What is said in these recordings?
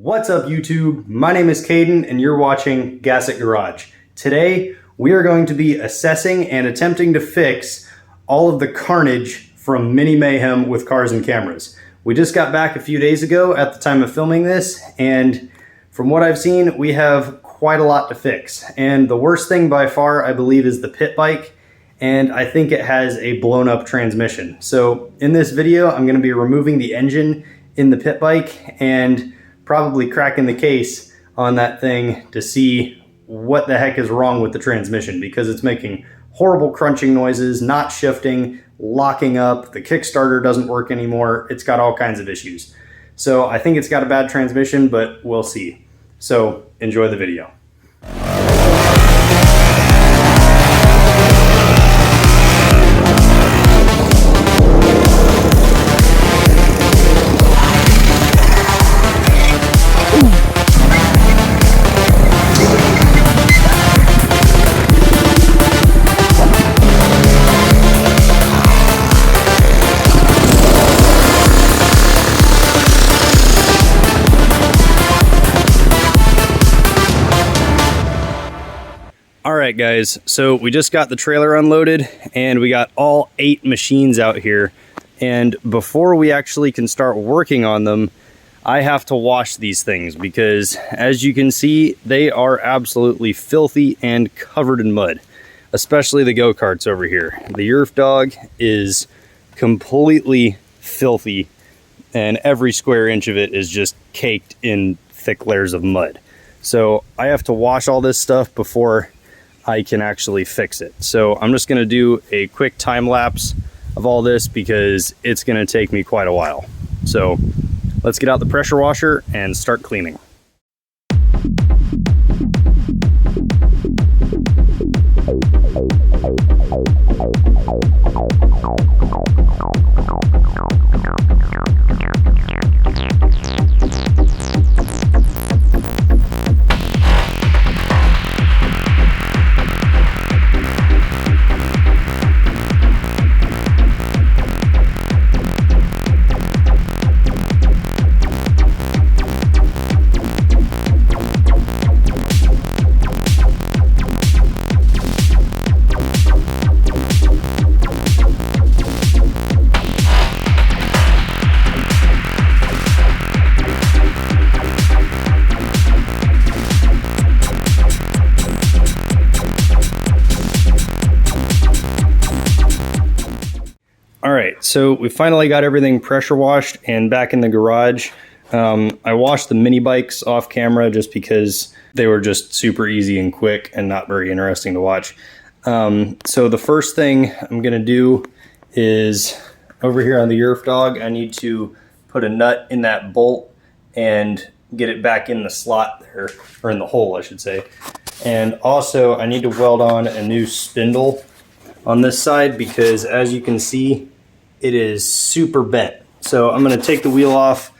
What's up YouTube? My name is Caden and you're watching Gas It Garage. Today we are going to be assessing and attempting to fix all of the carnage from Mini Mayhem with cars and cameras. We just got back a few days ago at the time of filming this, and from what I've seen we have quite a lot to fix. And the worst thing by far I believe is the pit bike, and I think it has a blown up transmission. So in this video I'm going to be removing the engine in the pit bike and probably cracking the case on that thing to see what the heck is wrong with the transmission, because it's making horrible crunching noises, not shifting, locking up, the Kickstarter doesn't work anymore, it's got all kinds of issues. So I think it's got a bad transmission, but we'll see. So enjoy the video. Alright guys, so we just got the trailer unloaded and we got all 8 machines out here, and before we actually can start working on them I have to wash these things because, as you can see, they are absolutely filthy and covered in mud, especially the go-karts over here. The Yerf Dog is completely filthy and every square inch of it is just caked in thick layers of mud. So I have to wash all this stuff before I can actually fix it. So I'm just going to do a quick time lapse of all this because it's going to take me quite a while. So let's get out the pressure washer and start cleaning. Alright, so we finally got everything pressure washed and back in the garage. I washed the mini bikes off camera just because they were just super easy and quick and not very interesting to watch. So the first thing I'm going to do is, over here on the Yerf Dog, I need to put a nut in that bolt and get it back in the slot there, or in the hole I should say. And also I need to weld on a new spindle on this side because, as you can see, it is super bent. So I'm going to take the wheel off,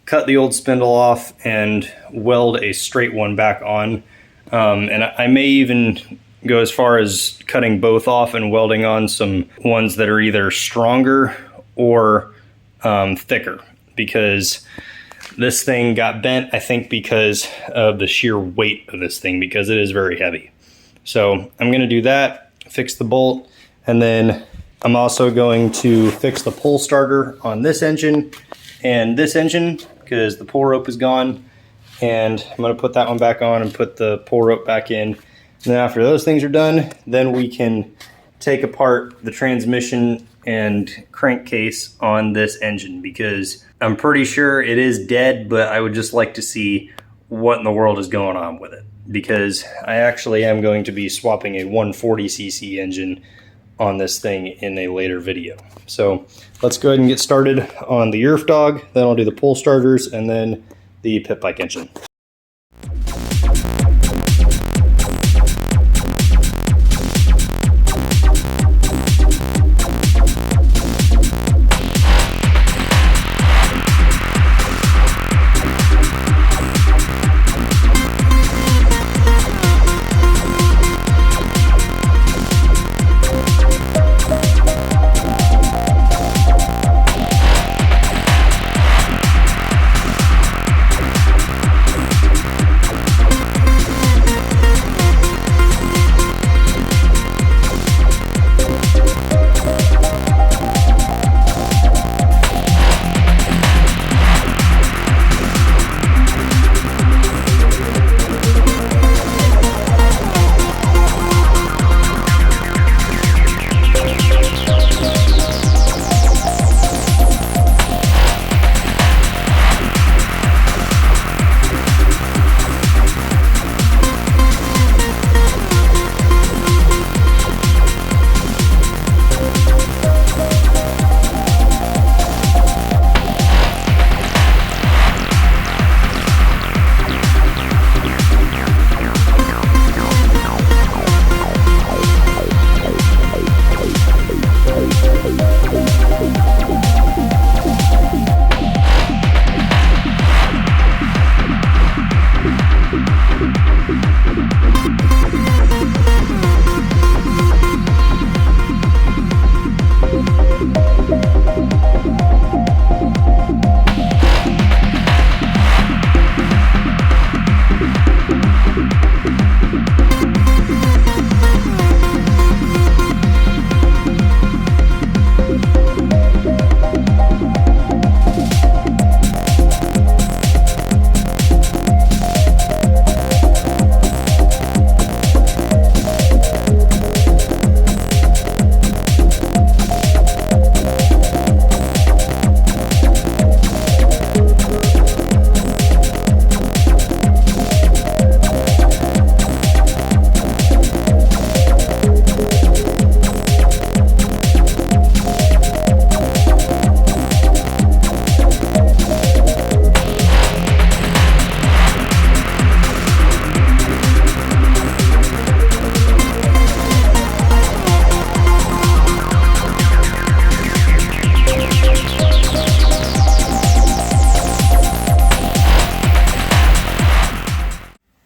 cut the old spindle off, and weld a straight one back on. And I may even go as far as cutting both off and welding on some ones that are either stronger or thicker, because this thing got bent, I think, because of the sheer weight of this thing, because it is very heavy. So I'm going to do that, fix the bolt, and then I'm also going to fix the pull starter on this engine and this engine because the pull rope is gone, and I'm going to put that one back on and put the pull rope back in. And then after those things are done, then we can take apart the transmission and crankcase on this engine, because I'm pretty sure it is dead, but I would just like to see what in the world is going on with it, because I actually am going to be swapping a 140cc engine on this thing in a later video. So let's go ahead and get started on the Yerf Dog, then I'll do the pull starters and then the pit bike engine.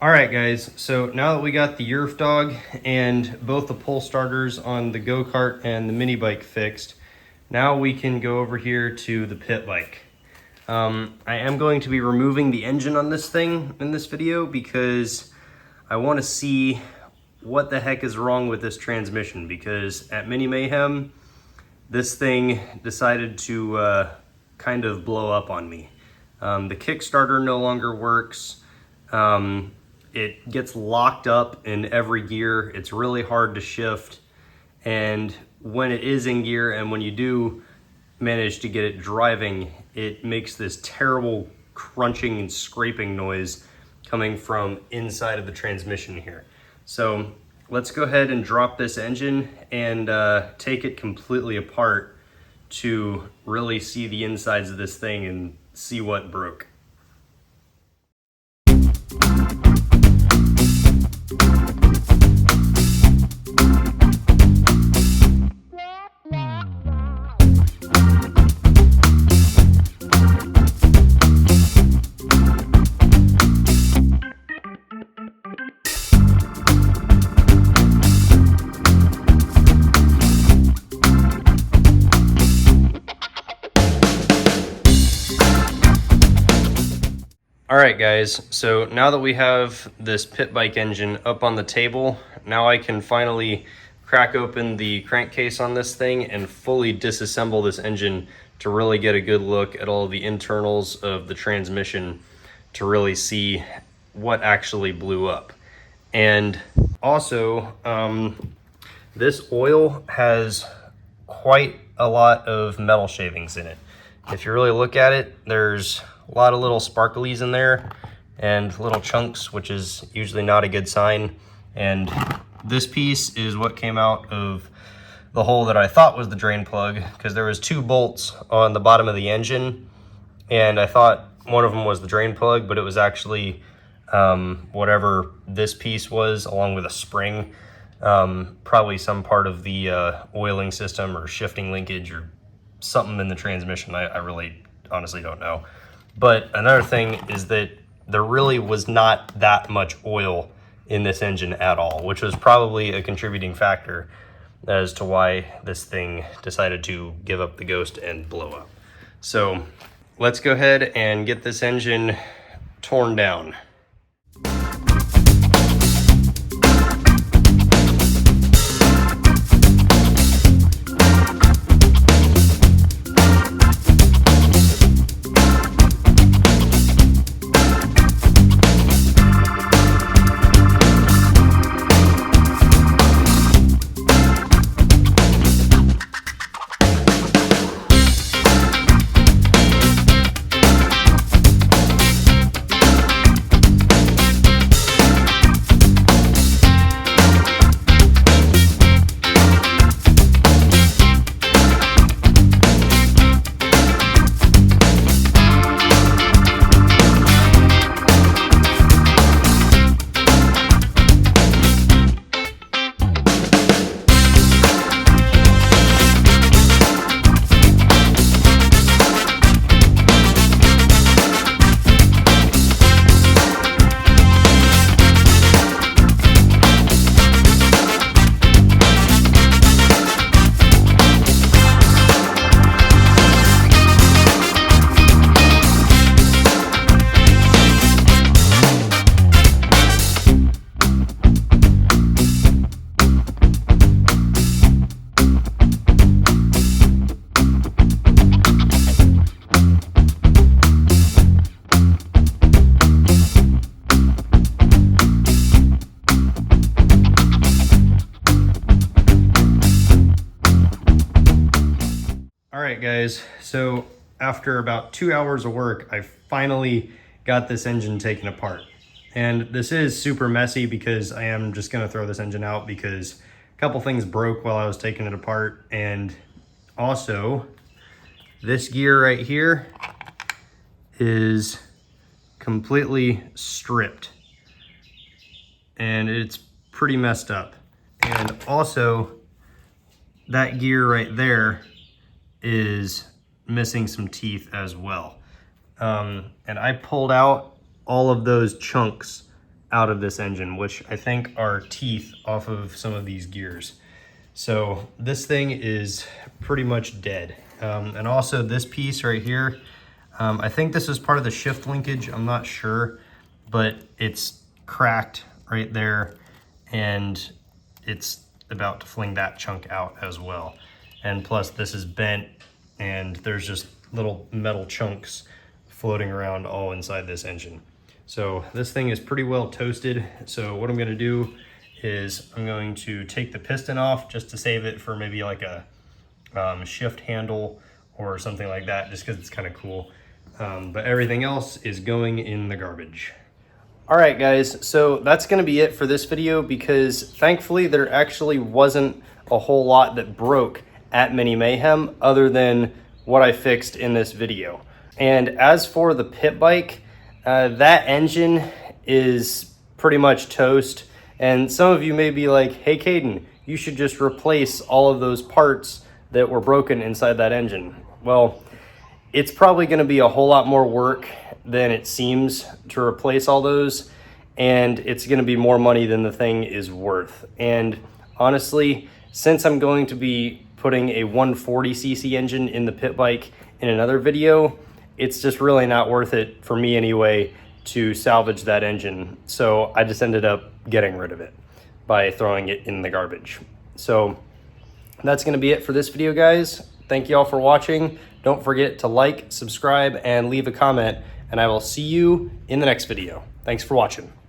All right, guys, so now that we got the Yerf Dog and both the pull starters on the go-kart and the mini bike fixed, now we can go over here to the pit bike. I am going to be removing the engine on this thing in this video because I want to see what the heck is wrong with this transmission, because at Mini Mayhem, this thing decided to kind of blow up on me. The Kickstarter no longer works. It gets locked up in every gear. It's really hard to shift. And when it is in gear and when you do manage to get it driving, it makes this terrible crunching and scraping noise coming from inside of the transmission here. So let's go ahead and drop this engine and take it completely apart to really see the insides of this thing and see what broke. All right, guys, so now that we have this pit bike engine up on the table, now I can finally crack open the crankcase on this thing and fully disassemble this engine to really get a good look at all the internals of the transmission to really see what actually blew up. And also, this oil has quite a lot of metal shavings in it. If you really look at it, there's a lot of little sparklies in there and little chunks, which is usually not a good sign. And this piece is what came out of the hole that I thought was the drain plug, because there was 2 bolts on the bottom of the engine, and I thought one of them was the drain plug, but it was actually whatever this piece was, along with a spring, probably some part of the oiling system or shifting linkage or something in the transmission. I really honestly don't know. But another thing is that there really was not that much oil in this engine at all, which was probably a contributing factor as to why this thing decided to give up the ghost and blow up. So let's go ahead and get this engine torn down. Guys, so after about 2 hours of work, I finally got this engine taken apart. And this is super messy because I am just going to throw this engine out because a couple things broke while I was taking it apart. And also, this gear right here is completely stripped. And it's pretty messed up. And also, that gear right there is missing some teeth as well. And I pulled out all of those chunks out of this engine, which I think are teeth off of some of these gears. So this thing is pretty much dead. And also this piece right here, I think this is part of the shift linkage, I'm not sure, but it's cracked right there and it's about to fling that chunk out as well. And plus this is bent and there's just little metal chunks floating around all inside this engine. So this thing is pretty well toasted. So what I'm gonna do is I'm going to take the piston off just to save it for maybe like a shift handle or something like that, just because it's kind of cool. But everything else is going in the garbage. All right, guys, so that's gonna be it for this video, because thankfully there actually wasn't a whole lot that broke at Mini Mayhem other than what I fixed in this video. And as for the pit bike, that engine is pretty much toast. And some of you may be like, hey, Caden, you should just replace all of those parts that were broken inside that engine. Well, it's probably gonna be a whole lot more work than it seems to replace all those. And it's gonna be more money than the thing is worth. And honestly, since I'm going to be putting a 140cc engine in the pit bike in another video, it's just really not worth it for me anyway to salvage that engine. So I just ended up getting rid of it by throwing it in the garbage. So that's gonna be it for this video, guys. Thank you all for watching. Don't forget to like, subscribe, and leave a comment, and I will see you in the next video. Thanks for watching.